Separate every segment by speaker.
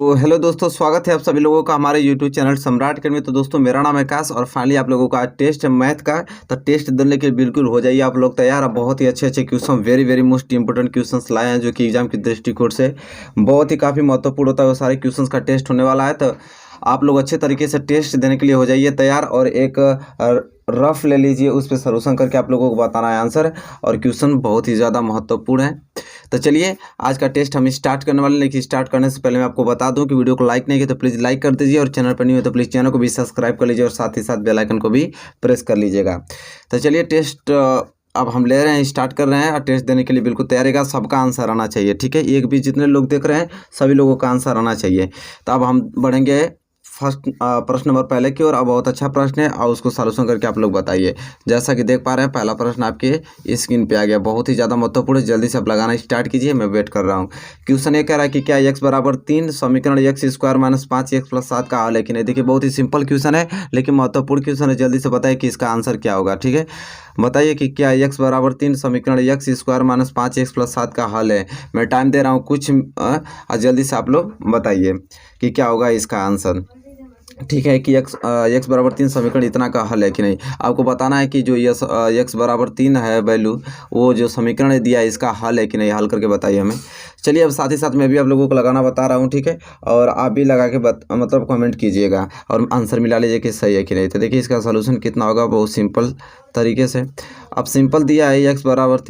Speaker 1: तो हेलो दोस्तों, स्वागत है आप सभी लोगों का हमारे यूट्यूब चैनल सम्राट अकेडमी में। तो दोस्तों, मेरा नाम है आकाश और फाइनली आप लोगों का टेस्ट है मैथ का। तो टेस्ट देने के लिए बिल्कुल हो जाइए आप लोग तैयार। अब बहुत ही अच्छे question, very most important questions लाए हैं जो कि एग्जाम की दृष्टिकोण से बहुत ही काफ़ी महत्वपूर्ण होता है। वो सारे क्वेश्चंस का टेस्ट होने वाला है। तो आप लोग अच्छे तरीके से टेस्ट देने के लिए हो जाइए तैयार और एक रफ ले लीजिए, उस पर सॉल्यूशन करके आप लोगों को बताना है आंसर। और क्वेश्चन बहुत ही ज़्यादा महत्वपूर्ण है। तो चलिए आज का टेस्ट हम स्टार्ट करने वाले हैं। लेकिन स्टार्ट करने से पहले मैं आपको बता दूं कि वीडियो को लाइक नहीं किया तो प्लीज़ लाइक कर दीजिए और चैनल पर नहीं हो तो प्लीज़ चैनल को भी सब्सक्राइब कर लीजिए और साथ ही साथ बेल आइकन को भी प्रेस कर लीजिएगा। तो चलिए टेस्ट अब हम ले रहे हैं, स्टार्ट कर रहे हैं। और टेस्ट देने के लिए बिल्कुल तैयारी का सबका आंसर आना चाहिए, ठीक है। एक भी जितने लोग देख रहे हैं सभी लोगों का आंसर आना चाहिए। तो अब हम बढ़ेंगे फर्स्ट प्रश्न नंबर पहले की ओर। अब बहुत अच्छा प्रश्न है और उसको सॉल्यूशन करके आप लोग बताइए। जैसा कि देख पा रहे हैं पहला प्रश्न आपके स्क्रीन पे आ गया, बहुत ही ज़्यादा महत्वपूर्ण है। जल्दी से आप लगाना स्टार्ट कीजिए, मैं वेट कर रहा हूँ। क्वेश्चन ये कह रहा है कि क्या x बराबर 3 समीकरण x square minus 5x plus 7 का हल है कि नहीं। देखिए बहुत ही सिंपल क्वेश्चन है लेकिन महत्वपूर्ण क्वेश्चन है। जल्दी से बताइए कि इसका आंसर क्या होगा, ठीक है। बताइए कि क्या x बराबर 3 समीकरण x square minus 5x plus 7 का हल है। मैं टाइम दे रहा हूँ कुछ जल्दी से आप लोग बताइए कि क्या होगा इसका आंसर, ठीक है। कि x बराबर 3 समीकरण इतना का हल है कि नहीं। आपको बताना है कि जो x बराबर 3 है वैल्यू, वो जो समीकरण दिया है इसका हल है कि नहीं। हल करके बताइए हमें। चलिए अब साथ ही साथ मैं भी आप लोगों को लगाना बता रहा हूँ, ठीक है। और आप भी लगा के मतलब कमेंट कीजिएगा और आंसर मिला लीजिए कि सही है कि नहीं। तो देखिए इसका सॉल्यूशन कितना होगा, बहुत सिंपल तरीके से। अब सिंपल दिया है x बराबर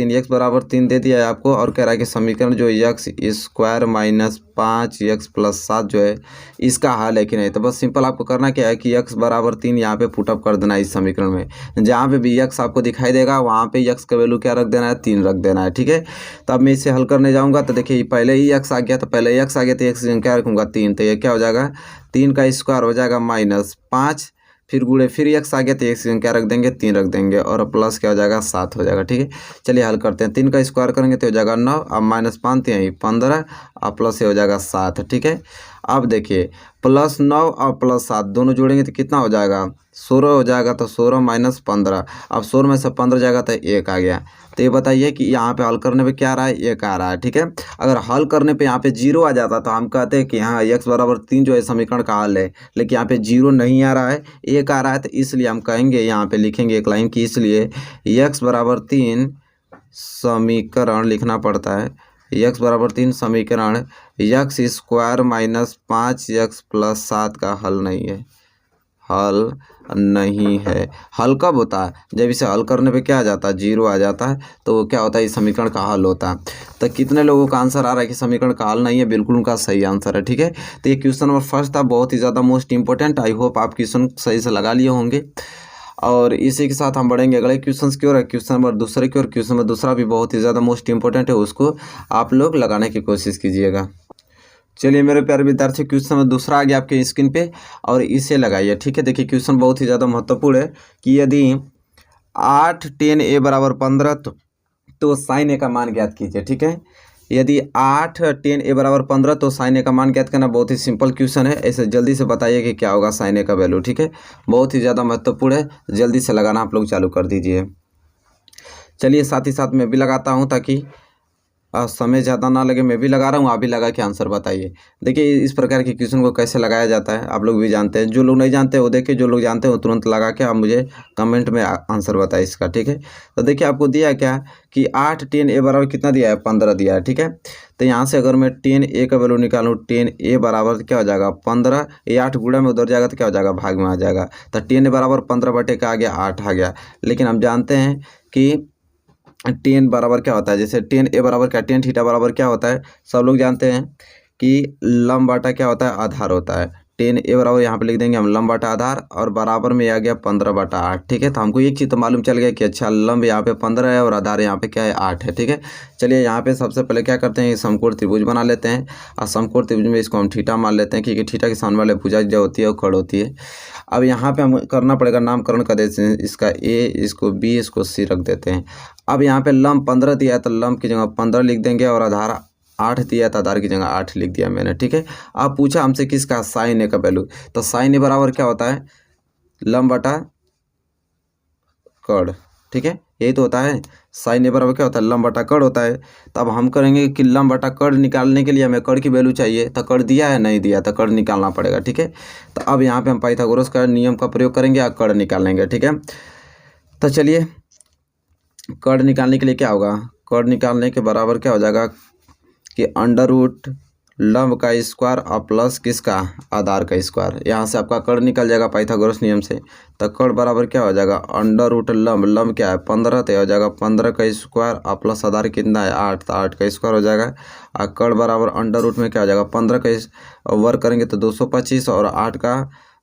Speaker 1: 3 दे दिया है आपको और कह रहा है कि समीकरण जो x square minus 5x plus 7 जो है इसका हल है कि नहीं। तो बस सिंपल आपको करना क्या है कि x बराबर 3 यहाँ पे पुटअप कर देना है इस समीकरण में। जहाँ पे भी x आपको दिखाई देगा वहाँ पे x का वैल्यू क्या रख देना है, 3 रख देना है, ठीक है। तो अब मैं इसे हल करने जाऊँगा तो देखिए पहले ही x आ गया, तो पहले x आ गया तो x क्या रखूँगा 3। तो ये क्या हो जाएगा, 3 का स्क्वायर हो जाएगा माइनस 5, फिर गुणे फिर x आ गया तो x क्या रख देंगे, 3 रख देंगे और प्लस क्या हो जाएगा 7 हो जाएगा, ठीक है। चलिए हल करते हैं। 3 का स्क्वायर करेंगे तो हो जाएगा 9, अब माइनस 5 तो यहीं 15 और प्लस से हो जाएगा 7, ठीक है। अब देखिए प्लस 9 और प्लस 7 दोनों जोड़ेंगे तो कितना हो जाएगा, 16 हो जाएगा। तो 16 माइनस 15, अब 16 में से 15 जाएगा तो 1 आ गया। तो ये बताइए कि यहाँ पे हल करने पे क्या आ रहा है, 1 आ रहा है, ठीक है। अगर हल करने पे यहाँ पे 0 आ जाता तो हम कहते हैं कि हाँ x बराबर 3 जो है समीकरण का हल है। लेकिन यहाँ पे 0 नहीं आ रहा है, 1 आ रहा है, तो इसलिए हम कहेंगे यहाँ पे लिखेंगे एक लाइन की इसलिए x बराबर 3 समीकरण लिखना पड़ता है। x बराबर 3 समीकरण x square minus 5x plus 7 का हल नहीं है, हल नहीं है। हल कब होता है, जब इसे हल करने पे क्या आ जाता है, 0 आ जाता है, तो क्या होता है इस समीकरण का हल होता है। तो कितने लोगों का आंसर आ रहा है कि समीकरण का हल नहीं है, बिल्कुल उनका सही आंसर है, ठीक है। तो ये क्वेश्चन नंबर फर्स्ट था, बहुत ही ज़्यादा मोस्ट इंपॉर्टेंट। आई होप आप क्वेश्चन सही से लगा लिए होंगे। और इसी के साथ हम बढ़ेंगे अगले क्वेश्चन की ओर, क्वेश्चन नंबर दूसरे की ओर। क्वेश्चन नंबर दूसरा भी बहुत ही ज़्यादा मोस्ट इंपॉर्टेंट है, उसको आप लोग लगाने की कोशिश कीजिएगा। चलिए मेरे प्यारे विद्यार्थी, क्वेश्चन नंबर दूसरा आ गया आपके स्क्रीन पे और इसे लगाइए, ठीक है। देखिए क्वेश्चन बहुत ही ज़्यादा महत्वपूर्ण है कि यदि 8 10 a बराबर 15 तो साइन ए का मान ज्ञात कीजिए, ठीक है। यदि 8 10 a बराबर 15 तो साइन ए का मान ज्ञात करना बहुत ही सिंपल क्वेश्चन है। ऐसे जल्दी से बताइए कि क्या होगा साइन ए का वैल्यू, ठीक है। बहुत ही ज़्यादा महत्वपूर्ण है, जल्दी से लगाना आप लोग चालू कर दीजिए। चलिए साथ ही साथ मैं भी लगाता हूँ ताकि समय ज़्यादा ना लगे। मैं भी लगा रहा हूँ, आप भी लगा के आंसर बताइए। देखिए इस प्रकार के क्वेश्चन को कैसे लगाया जाता है आप लोग भी जानते हैं। जो लोग नहीं जानते वो देखिए, जो लोग जानते हैं वो तुरंत लगा के आप मुझे कमेंट में आंसर बताइए इसका, ठीक है। तो देखिए आपको दिया क्या कि 8 10 a बराबर कितना दिया है, 15 दिया है, ठीक है। तो यहाँ से अगर मैं 10 a का वैल्यू निकालूँ, 10 a बराबर क्या हो जाएगा 15, ये 8 गुणा में उधर जाएगा तो क्या हो जाएगा, भाग में आ जाएगा। तो 10 a बराबर 15 बटे का आ गया 8 आ गया। लेकिन हम जानते हैं कि 10 बराबर क्या होता है, जैसे 10 a बराबर क्या, 10 थीटा बराबर क्या होता है, सब लोग जानते हैं कि लंब बाटा क्या होता है, आधार होता है। 10 a बराबर यहाँ पे लिख देंगे हम लंब बाटा आधार और बराबर में आ गया 15 बटा 8, ठीक है। तो हमको एक चीज़ तो मालूम चल गया कि अच्छा लंब यहाँ पे 15 है और आधार यहाँ पे क्या है 8 है, ठीक है। चलिए यहाँ पे सबसे पहले क्या करते हैं, समकोण त्रिभुज बना लेते हैं और समकोण त्रिभुज में इसको हम थीटा मान लेते हैं क्योंकि थीटा के सामने वाले भुजा जो होती है वो खड़ होती है। अब यहाँ पे हम करना पड़ेगा नामकरण कर देते हैं, इसका a, इसको b, इसको c रख देते हैं। अब यहाँ पे लंब 15 दिया है तो लंब की जगह 15 लिख देंगे और आधार 8 दिया है तो आधार की जगह 8 लिख दिया मैंने, ठीक है। अब पूछा हमसे किसका, साइन ए का वैल्यू। तो साइन ए बराबर क्या होता है, लंब बटा कड़, ठीक है। यही तो होता है। साइन ए बराबर क्या होता है, लंब बटा कड़ होता है। तो अब हम करेंगे कि लंब बटा कड़ निकालने के लिए हमें कड़ की वैल्यू चाहिए, तो कड़ दिया है नहीं दिया, तो कड़ निकालना पड़ेगा। ठीक है, तो अब यहाँ पे हम पाइथागोरस का नियम का प्रयोग करेंगे और कड़ निकालेंगे। ठीक है, तो चलिए कड़ निकालने के लिए क्या होगा, कड़ निकालने के बराबर क्या हो जाएगा कि अंडर रूट लंब का स्क्वायर और प्लस किसका, आधार का स्क्वायर। यहाँ से आपका कड़ निकल जाएगा पाइथागोरस नियम से। तो कड़ बराबर क्या हो जाएगा, अंडर रूट लंब, लंब क्या है 15, तो हो जाएगा 15 का स्क्वायर और प्लस आधार कितना है 8, तो 8 का स्क्वायर हो जाएगा। और कड़ बराबर अंडर रूट में क्या हो जाएगा 15 का वर्ग करेंगे तो 225 और 8 का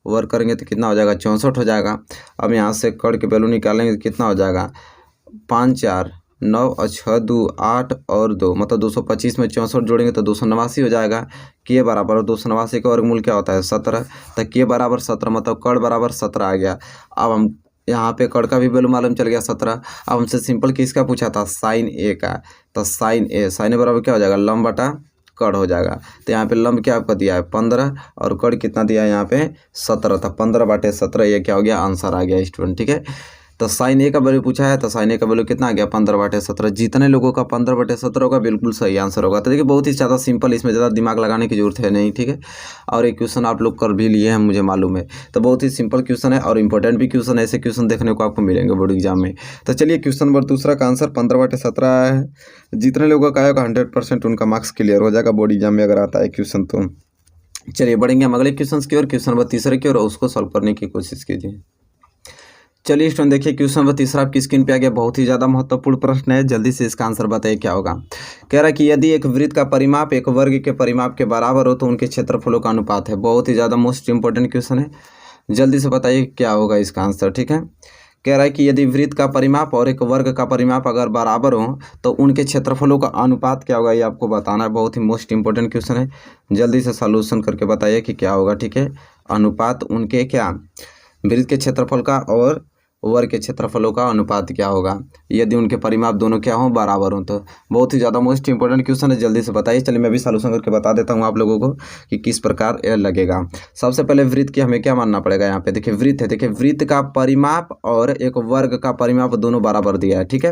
Speaker 1: वर्ग करेंगे तो कितना हो जाएगा 64 हो जाएगा। अब यहाँ से कड़ की वैल्यू निकालेंगे तो कितना हो जाएगा 5 4 9 और 6 2 8 और 2, मतलब 225 में 64 जोड़ेंगे तो 289 हो जाएगा। के बराबर 289 का वर्गमूल क्या होता है 17, तो के बराबर 17 मतलब कड़ बराबर 17 आ गया। अब हम यहाँ पे कड़ का भी वैल्यू मालूम चल गया 17। अब हमसे सिंपल किसका पूछा था, साइन ए का, तो साइन ए बराबर क्या हो जाएगा लंब बटा कड़ हो जाएगा। तो यहाँ पे लंब क्या आपका दिया है 15 और कड़ कितना दिया है यहाँ पे 17 था, 15/17 ये क्या हो गया आंसर आ गया स्टूडेंट। ठीक है, तो साइन ए का वैल्यू पूछा है, तो साइन ए का वैल्यू कितना आ गया 15/17। जितने लोगों का 15/17 होगा बिल्कुल सही आंसर होगा। तो देखिए बहुत ही ज़्यादा सिंपल, इसमें ज़्यादा दिमाग लगाने की जरूरत है नहीं। ठीक है, और एक क्वेश्चन आप लोग कर भी लिए हैं मुझे मालूम है, तो बहुत ही सिंपल क्वेश्चन है और इंपॉर्टेंट भी क्वेश्चन है। ऐसे क्वेश्चन देखने को आपको मिलेंगे बोर्ड एग्जाम में। तो चलिए क्वेश्चन नंबर दूसरा का आंसर 15/17 आया है। जितने लोगों का आएगा 100% उनका मार्क्स क्लियर हो जाएगा बोर्ड एग्जाम में अगर आता है क्वेश्चन तो। चलिए बढ़ेंगे हम अगले क्वेश्चन की ओर, क्वेश्चन नंबर तीसरे की ओर, उसको सॉल्व करने की कोशिश कीजिए। चलिए स्टूडेंट देखिए क्वेश्चन नंबर तीसरा आपकी स्क्रीन पे आ गया। बहुत ही ज़्यादा महत्वपूर्ण प्रश्न है, जल्दी से इसका आंसर बताइए क्या होगा। कह रहा है कि यदि एक वृत्त का परिमाप एक वर्ग के परिमाप के बराबर हो तो उनके क्षेत्रफलों का अनुपात है। बहुत ही ज़्यादा मोस्ट इंपॉर्टेंट क्वेश्चन है, जल्दी से बताइए क्या होगा इसका आंसर। ठीक है, कह रहा है कि यदि वृत्त का परिमाप और एक वर्ग का परिमाप अगर बराबर हो तो उनके क्षेत्रफलों का अनुपात क्या होगा, ये आपको बताना है। बहुत ही मोस्ट इंपॉर्टेंट क्वेश्चन है, जल्दी से सॉल्यूशन करके बताइए कि क्या होगा। ठीक है, अनुपात उनके क्या, वृत्त के क्षेत्रफल का और वर्ग के क्षेत्रफलों का अनुपात क्या होगा यदि उनके परिमाप दोनों क्या हों बराबर हों। तो बहुत ही ज़्यादा मोस्ट इंपॉर्टेंट क्वेश्चन है, जल्दी से बताइए। चलिए मैं भी सॉल्यूशन करके बता देता हूँ आप लोगों को कि किस प्रकार यह लगेगा। सबसे पहले वृत्त की हमें क्या मानना पड़ेगा, यहाँ पे देखिए वृत्त है, देखिए वृत्त का परिमाप और एक वर्ग का परिमाप दोनों बराबर दिया है। ठीक है,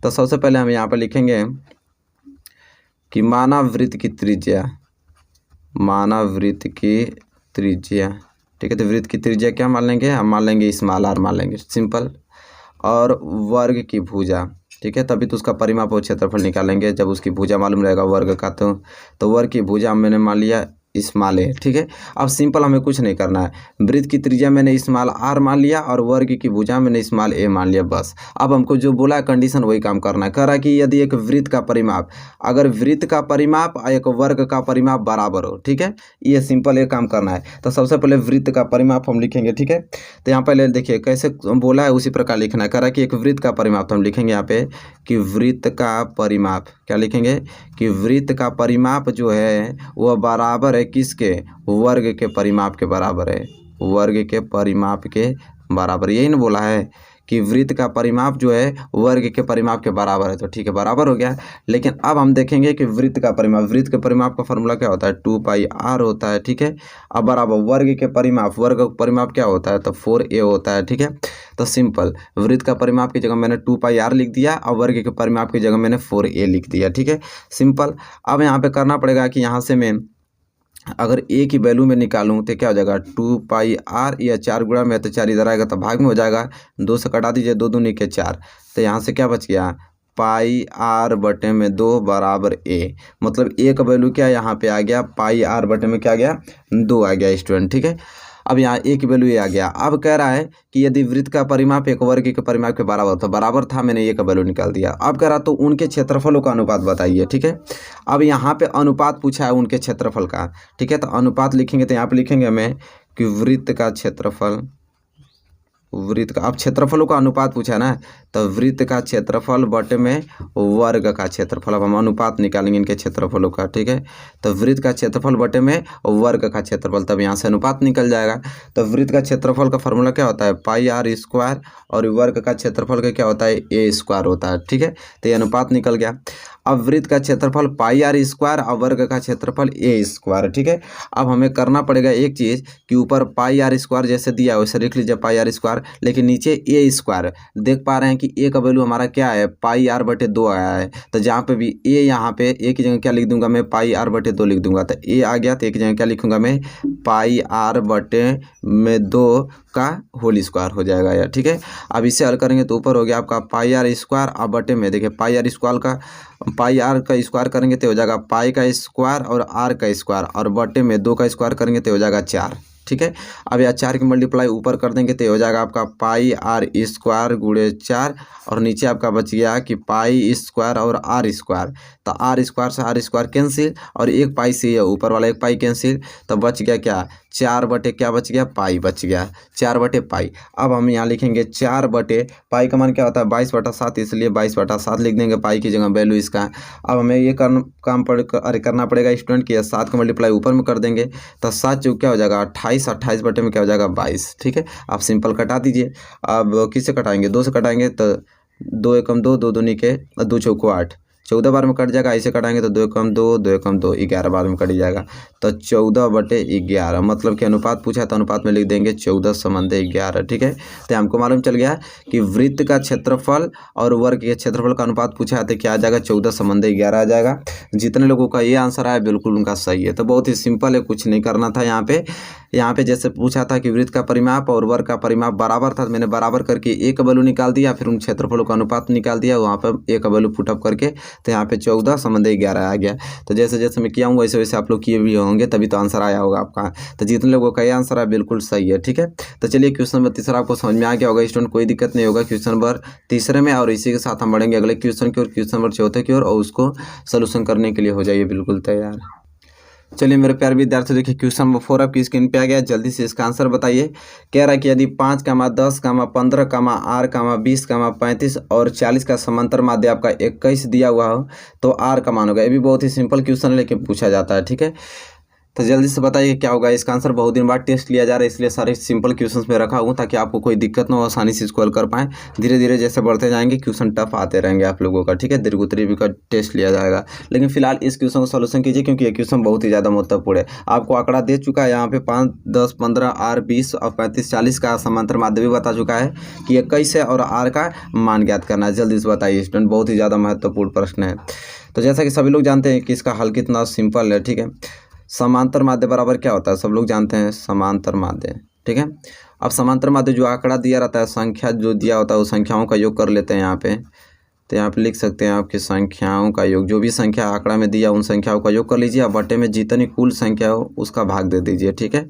Speaker 1: तो सबसे पहले हम यहाँ पर लिखेंगे कि मानव वृत्त की त्रिज्या, मानव वृत्त की त्रिज्या। ठीक है, तो वृत्त की त्रिज्या क्या मान लेंगे, हम मान लेंगे स्मॉल आर मान लेंगे, सिंपल। और वर्ग की भुजा, ठीक है, तभी तो उसका परिमाप और क्षेत्रफल निकालेंगे जब उसकी भुजा मालूम रहेगा वर्ग का। तो वर्ग की भुजा मैंने मान लिया स्मॉल ए। ठीक है, अब सिंपल हमें कुछ नहीं करना है, वृत्त की त्रिज्या मैंने स्मॉल आर मान लिया और वर्ग की भुजा मैंने स्मॉल ए मान लिया, बस। अब हमको जो बोला है कंडीशन वही काम करना है। कह रहा है कि यदि एक वृत्त का परिमाप, अगर वृत्त का परिमाप और एक वर्ग का परिमाप बराबर हो, ठीक है, ये सिंपल ये काम करना है। तो सबसे पहले वृत्त का परिमाप हम लिखेंगे। ठीक है, तो यहाँ पहले देखिए कैसे बोला है उसी प्रकार लिखना है। कह रहा है कि एक वृत्त का परिमाप, तो हम लिखेंगे यहाँ पे कि वृत्त का परिमाप, क्या लिखेंगे कि वृत्त का परिमाप जो है वह बराबर है किसके, वर्ग के परिमाप के बराबर है, वर्ग के परिमाप के बराबर। यही ना बोला है कि वृत्त का परिमाप जो है वर्ग के परिमाप के बराबर है, तो ठीक है बराबर हो गया। लेकिन अब हम देखेंगे कि वृत्त का परिमाप, वृत्त के परिमाप का फॉर्मूला क्या होता है 2πr होता है। ठीक है, अब बराबर वर्ग के परिमाप, वर्ग का परिमाप क्या होता है तो 4a होता है। ठीक है, तो सिंपल वृत्त का परिमाप की जगह मैंने 2πr लिख दिया और वर्ग के परिमाप की जगह मैंने 4a लिख दिया। ठीक है, सिंपल। अब यहाँ पे करना पड़ेगा कि यहाँ से मैं अगर ए की वैल्यू में निकालूं तो क्या हो जाएगा 2πr, या 4 गुणा में तो 4 इधर आएगा तो भाग में हो जाएगा, 2 से कटा दीजिए, 2 दूनी के 4, तो यहाँ से क्या बच गया πr/2 बराबर ए। मतलब ए का वैल्यू क्या यहाँ पे आ गया πr/में क्या आ गया 2 आ गया स्टूडेंट। ठीक है, अब यहाँ ए की वैल्यू ये आ गया। अब कह रहा है कि यदि वृत्त का परिमाप एक वर्ग के परिमाप के बराबर, तो बराबर था, मैंने ए का वैल्यू निकाल दिया। अब कह रहा तो उनके क्षेत्रफलों का अनुपात बताइए। ठीक है, अब यहाँ पे अनुपात पूछा है उनके क्षेत्रफल का। ठीक है, तो अनुपात लिखेंगे तो यहाँ पे लिखेंगे हमें कि वृत्त का क्षेत्रफल, वृत्त का, अब क्षेत्रफलों का अनुपात पूछा है ना, तो वृत्त का क्षेत्रफल बटे में वर्ग का क्षेत्रफल। अब हम अनुपात निकालेंगे इनके क्षेत्रफलों का। ठीक है, तो वृत्त का क्षेत्रफल बटे में वर्ग का क्षेत्रफल, तब यहाँ से अनुपात निकल जाएगा। तो वृत्त का क्षेत्रफल का फॉर्मूला क्या होता है πr² और वर्ग का क्षेत्रफल का क्या होता है a² होता है। ठीक है, तो ये अनुपात निकल गया। अब वृत्त का क्षेत्रफल πr² और वर्ग का क्षेत्रफल a²। ठीक है, अब हमें करना पड़ेगा एक चीज़ कि ऊपर πr² जैसे दिया वैसे लिख लीजिए πr², लेकिन नीचे a²। देख पा रहे हैं कि ए का वैल्यू हमारा क्या है, पाई आर बटे 2 आया है। तो जहाँ पे भी ए, यहाँ पे ए की जगह क्या लिख दूंगा मैं, पाई आर बटे 2 लिख दूंगा। तो ए आ गया तो ए की जगह क्या लिखूंगा मैं, पाई आर बटे में 2 का होल स्क्वायर हो जाएगा यार, ठीक है। अब इसे हल करेंगे तो ऊपर हो गया आपका पाई आर स्क्वायर, अब बटे में देखिए पाई आर का स्क्वायर करेंगे तो हो जाएगा पाई का स्क्वायर और आर का स्क्वायर, और बटे में 2 का स्क्वायर करेंगे तो हो जाएगा 4, ठीक है। अब यह 4 की मल्टीप्लाई ऊपर कर देंगे तो हो जाएगा आपका पाई आर स्क्वायर गुणे 4, और नीचे आपका बच गया कि पाई स्क्वायर और आर स्क्वायर। तो आर स्क्वायर से आर स्क्वायर कैंसिल, और एक पाई से ये ऊपर वाला एक पाई कैंसिल, तो बच गया क्या, 4 बटे क्या बच गया, पाई बच गया, 4 बटे पाई। अब हम यहाँ लिखेंगे 4 बटे पाई का मान क्या होता है, 22/7, इसलिए 22/7 लिख देंगे पाई की जगह वैल्यू इसका। अब हमें ये करना पड़ेगा स्टूडेंट कि 7 का मल्टीप्लाई ऊपर में कर देंगे, तो 7 चौक क्या हो जाएगा 28, 28 बटे में क्या हो जाएगा 22, ठीक है। आप सिंपल कटा दीजिए। अब किससे कटाएंगे, 2 से कटाएंगे तो 2 एकम 2, 2 दूनी के 2 चौको 8, 14 बार में कट जाएगा। ऐसे कटाएंगे तो 2 एकम 2, 2 एकम 2, 11 बार में कट जाएगा। तो 14 बटे 11, मतलब कि अनुपात पूछा तो अनुपात में लिख देंगे 14/11, ठीक है। तो हमको मालूम चल गया कि वृत्त का क्षेत्रफल और वर्ग के क्षेत्रफल का अनुपात पूछा है तो क्या आ जाएगा, 14/11 आ जाएगा। जितने लोगों का ये आंसर आया बिल्कुल उनका सही है। तो बहुत ही सिंपल है, कुछ नहीं करना था। यहाँ पे जैसे पूछा था कि वृत्त का परिमाप और वर्ग का परिमाप बराबर था, मैंने बराबर करके ए का वैल्यू निकाल दिया, फिर उन क्षेत्रफलों का अनुपात निकाल दिया, वहाँ पर ए का वैल्यू पुटअप करके, तो यहाँ पे 14/11 आ गया। तो जैसे जैसे मैं किया हूँ वैसे वैसे आप लोग किए भी होंगे, तभी तो आंसर आया होगा आपका। तो जितने लोगों का ये आंसर आया बिल्कुल सही है, ठीक है। तो चलिए क्वेश्चन नंबर 3 आपको समझ में आ गया होगा स्टूडेंट, कोई दिक्कत नहीं होगा क्वेश्चन नंबर 3 में। और इसी के साथ हम बढ़ेंगे अगले क्वेश्चन की ओर, क्वेश्चन नंबर 4 की ओर, और उसको सोल्यूशन करने के लिए हो जाइए बिल्कुल तैयार। चलिए मेरे प्यारे विद्यार्थी, देखिए क्वेश्चन नंबर 4 आपकी स्क्रीन पे आ गया, जल्दी से इसका आंसर बताइए। कह रहा है कि यदि 5, 10, 15, आर, 20, 35 और 40 का समांतर माध्य आपका 21 दिया हुआ हो तो आर का मान होगा। ये भी बहुत ही सिंपल क्वेश्चन है लेकिन पूछा जाता है, ठीक है। तो जल्दी से बताइए क्या होगा इसका आंसर। बहुत दिन बाद टेस्ट लिया जा रहा है इसलिए सारे सिंपल क्वेश्चंस में रखा हूँ ताकि आपको कोई दिक्कत ना हो, आसानी से इसको हल कर पाएँ। धीरे धीरे जैसे बढ़ते जाएंगे क्वेश्चन टफ आते रहेंगे आप लोगों का, ठीक है। दीर्घोत्तरी भी का टेस्ट लिया जाएगा, लेकिन फिलहाल इस क्वेश्चन का सोल्यूशन कीजिए क्योंकि ये क्वेश्चन बहुत ही ज़्यादा महत्वपूर्ण है। आपको आंकड़ा दे चुका है यहाँ पे 5, 10, 15, आर 20 और 35, 40 का समांतर माध्य भी बता चुका है कि 21 है, और आर का मान ज्ञात करना है। जल्दी से बताइए स्टूडेंट, बहुत ही ज़्यादा महत्वपूर्ण प्रश्न है। तो जैसा कि सभी लोग जानते हैं कि इसका हल कितना सिंपल है, ठीक है। समांतर माध्य बराबर क्या होता है, सब लोग जानते हैं समांतर माध्य, ठीक है। अब समांतर माध्य जो आंकड़ा दिया रहता है, संख्या जो दिया होता है, उस संख्याओं का योग कर लेते हैं यहाँ पे। तो यहाँ पे लिख सकते हैं आपकी संख्याओं का योग, जो भी संख्या आंकड़ा में दिया उन संख्याओं का योग कर लीजिए, अब बटे में जितनी कुल संख्या हो उसका भाग दे दीजिए, ठीक है।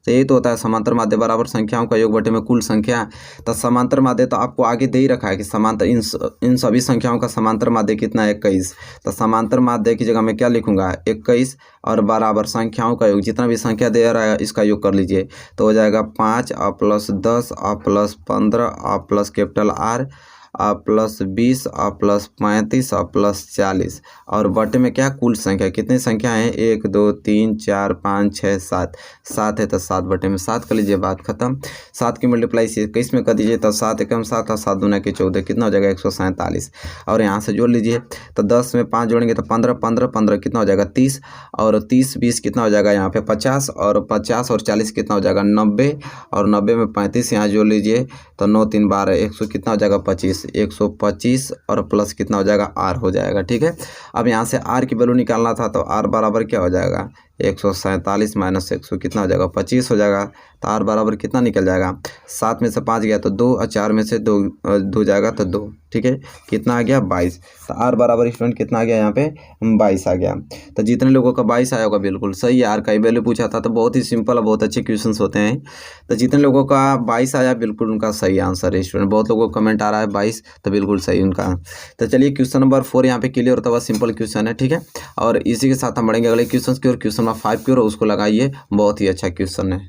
Speaker 1: तो यही तो होता है समांतर माध्य बराबर संख्याओं का योग बटे में कुल संख्या। तो समांतर माध्य तो आपको आगे दे ही रखा है कि समांतर इन सभी संख्याओं का समांतर माध्य कितना है, 21। तो समांतर माध्य की जगह मैं क्या लिखूंगा, 21 और बराबर संख्याओं का योग, जितना भी संख्या दे रहा है इसका योग कर लीजिए। तो हो जाएगा 5 आ प्लस 10 आ प्लस 15 आ प्लस कैपिटल आर आ प्लस 20 आ प्लस 35 आ प्लस 40, और बटे में क्या, कुल संख्या। कितनी संख्या है, 1 2 3 4 5 6 7, 7 है तो 7 बटे में 7 कर लीजिए, बात खत्म। 7 की मल्टीप्लाई 21 में कर दीजिए तो 7 एकम 7 और 7 दूना के 14, कितना हो जाएगा 147। और यहाँ से जोड़ लीजिए तो 10 में 5 जोड़ेंगे तो 15, 15, 15 कितना हो जाएगा 30, और 30 20 कितना हो जाएगा यहाँ पे 50, और 50 और 40 कितना हो जाएगा 90, और 90 में 35 यहाँ जोड़ लीजिए तो 9 3 12, 100 कितना हो जाएगा 25, 125 और प्लस कितना हो जाएगा आर हो जाएगा, ठीक है। अब यहाँ से आर की वैल्यू निकालना था तो आर बराबर क्या हो जाएगा, 147 माइनस 100 कितना हो जाएगा 25 हो जाएगा। तो आर बराबर कितना निकल जाएगा, 7 में से 5 गया तो 2, और 4 में से 2 जाएगा तो 2, ठीक है। कितना आ गया 22। तो आर बराबर स्टूडेंट कितना आ गया यहाँ पे 22 आ गया। तो जितने लोगों का 22 आया होगा बिल्कुल सही है। आर का ही वैल्यू पूछा था तो बहुत ही सिंपल और बहुत अच्छे क्वेश्चन होते हैं। तो जितने लोगों का 22 आया बिल्कुल उनका सही आंसर है स्टूडेंट। बहुत लोगों का कमेंट आ रहा है 22, तो बिल्कुल सही उनका। तो चलिए क्वेश्चन नंबर 4 यहाँ पे क्लियर होता हुआ सिंपल क्वेश्चन है, ठीक है। और इसी के साथ हम बढ़ेंगे अगले क्वेश्चन की ओर, क्वेश्चन नंबर 5 की ओर, उसको लगाइए, बहुत ही अच्छा क्वेश्चन है।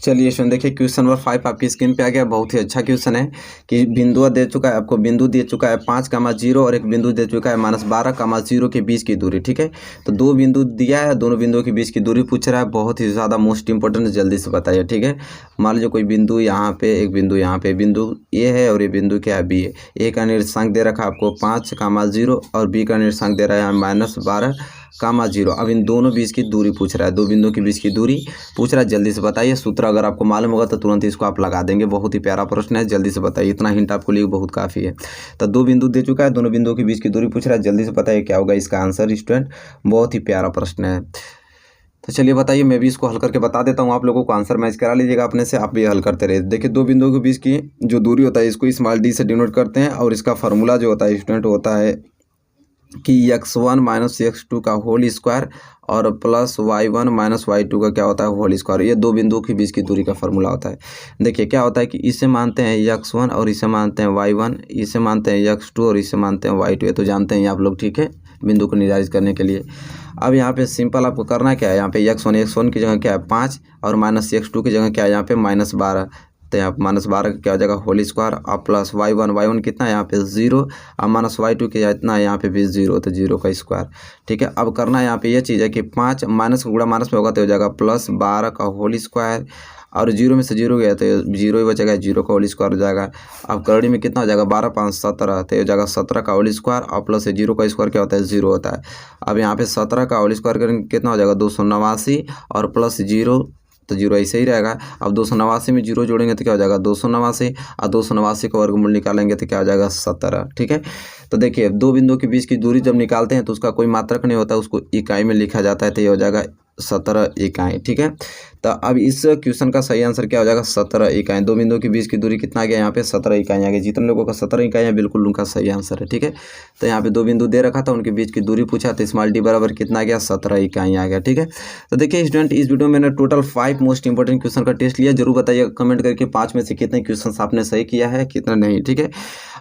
Speaker 1: चलिए स्टूडेंट देखिए क्वेश्चन नंबर 5 आपकी स्क्रीन पे आ गया। बहुत ही अच्छा क्वेश्चन है कि बिंदुआ दे चुका है आपको, बिंदु दे चुका है 5, 0 और एक बिंदु दे चुका है -12, 0 के बीच की दूरी, ठीक है। तो 2 बिंदु दिया है, दोनों बिंदुओं के बीच की दूरी पूछ रहा है। बहुत ही ज़्यादा मोस्ट इंपॉर्टेंट, जल्दी से बताइए, ठीक है। मान लीजिए कोई बिंदु यहाँ पे, एक बिंदु यहाँ पे, बिंदु ए है और ये बिंदु क्या है बी है। ए का निर्देशांक दे रखा है आपको 5, 0 और बी का निर्देशांक दे रहा है -12 कामा 0। अब इन दोनों बीच की दूरी पूछ रहा है, दो बिंदुओं के बीच की दूरी पूछ रहा है। जल्दी से बताइए, सूत्र अगर आपको मालूम होगा तो तुरंत इसको आप लगा देंगे। बहुत ही प्यारा प्रश्न है, जल्दी से बताइए। इतना हिंट आपको लिए बहुत काफ़ी है। तो दो बिंदु दे चुका है, दोनों बिंदुओं के बीच की दूरी पूछ रहा है। जल्दी से बताइए क्या होगा इसका आंसर स्टूडेंट। बहुत ही प्यारा प्रश्न है। तो चलिए बताइए, मैं भी इसको हल करके बता देता हूँ आप लोगों को। आंसर मैच करा लीजिएगा अपने से, आप भी हल करते रहे। देखिए, दो बिंदुओं के बीच की जो दूरी होता है इसको स्मॉल डी से डिनोट करते हैं, और इसका फार्मूला जो होता है स्टूडेंट होता है कि x1 माइनस x2 का होल स्क्वायर और प्लस y1 माइनस y2 का क्या होता है होल स्क्वायर। ये दो बिंदुओं के बीच की दूरी का फार्मूला होता है। देखिए क्या होता है कि इसे मानते हैं x1 और इसे मानते हैं y1, इसे मानते हैं x2 और इसे मानते हैं y2। ये तो जानते हैं आप लोग, ठीक है, बिंदु को निर्धारित करने के लिए। अब यहाँ पे सिंपल आपको करना क्या है, यहाँ पे x1 की जगह क्या है 5 और माइनस x2 की जगह क्या है यहाँ पे -12। तो यहाँ पर -12 का क्या हो जाएगा होल स्क्वायर और प्लस y1 कितना है यहाँ पे 0 और माइनस y2 के इतना है यहाँ पे भी 0, तो 0 का स्क्वायर। ठीक है, अब करना है यहाँ पे ये चीज़ है कि 5 माइनस का गुणा माइनस में होगा तो हो जाएगा +12 का होल स्क्वायर, और 0 में से 0 गया तो 0 ही बचेगा, 0 का होल स्क्वायर हो जाएगा। अब करड़ी में कितना हो जाएगा 12 5 17, तो हो जाएगा 17 का होल स्क्वायर और प्लस 0 का स्क्वायर क्या होता है 0 होता है। अब यहाँ पे 17 का होल स्क्वायर करेंगे कितना हो जाएगा 289 और प्लस 0, तो 0 ऐसे ही रहेगा। अब 289 में 0 जोड़ेंगे तो क्या हो जाएगा 289 और 289 का वर्गमूल निकालेंगे तो क्या हो जाएगा 17। ठीक है, तो देखिए दो बिंदुओं के बीच की दूरी जब निकालते हैं तो उसका कोई मात्रक नहीं होता, उसको इकाई में लिखा जाता है, तो ये हो जाएगा 17 इकाई। ठीक है, तो अब इस क्वेश्चन का सही आंसर क्या हो जाएगा 17 इकाई। दो बिंदुओं के बीच की दूरी कितना आ गया यहाँ पे 17 इकाई आ गई। जितने लोगों का 17 इकाई है बिल्कुल उनका सही आंसर है। ठीक है, तो यहाँ पे दो बिंदु दे रखा था, उनके बीच की दूरी पूछा तो स्मॉल डी बराबर कितना आ गया 17 इकाई आ गया। ठीक है, तो देखिए स्टूडेंट, इस वीडियो में मैंने टोटल 5 मोस्ट इंपॉर्टेंट क्वेश्चन का टेस्ट लिया। जरूर बताइएगा कमेंट करके 5 में से कितने क्वेश्चन आपने सही किया है, कितना नहीं। ठीक है,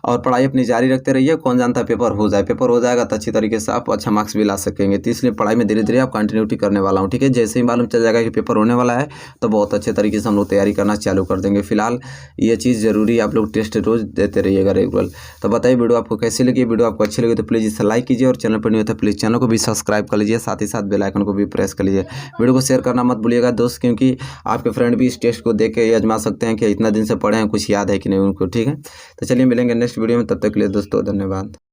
Speaker 1: और पढ़ाई अपनी जारी रखते रहिए। कौन जानता है पेपर हो जाए, पेपर हो जाएगा तो अच्छी तरीके से आप अच्छा मार्क्स भी ला सकेंगे। तो इसलिए पढ़ाई में धीरे धीरे आप कंटिन्यूटी करने वाला हूँ। ठीक है, जैसे ही मालूम चल जाएगा कि पेपर होने वाला है तो बहुत अच्छे तरीके से हम लोग तैयारी करना चालू कर देंगे। फिलहाल ये चीज़ जरूरी, आप लोग टेस्ट रोज देते रहिएगा रेगुलर। तो बताइए वीडियो आपको कैसी लगी। वीडियो आपको अच्छी लगी तो प्लीज़ इसे लाइक कीजिए, और चैनल पर नहीं होता प्लीज़ चैनल को भी सब्सक्राइब कर लीजिए, साथ ही साथ बेल आइकन को भी प्रेस कर लीजिए। वीडियो को शेयर करना मत भूलिएगा दोस्त, क्योंकि आपके फ्रेंड भी इस टेस्ट को देख के आजमा सकते हैं कि इतना दिन से पढ़े हैं, कुछ याद है कि नहीं उनको। ठीक है, तो चलिए मिलेंगे नेक्स्ट वीडियो में, तब तक के लिए दोस्तों धन्यवाद।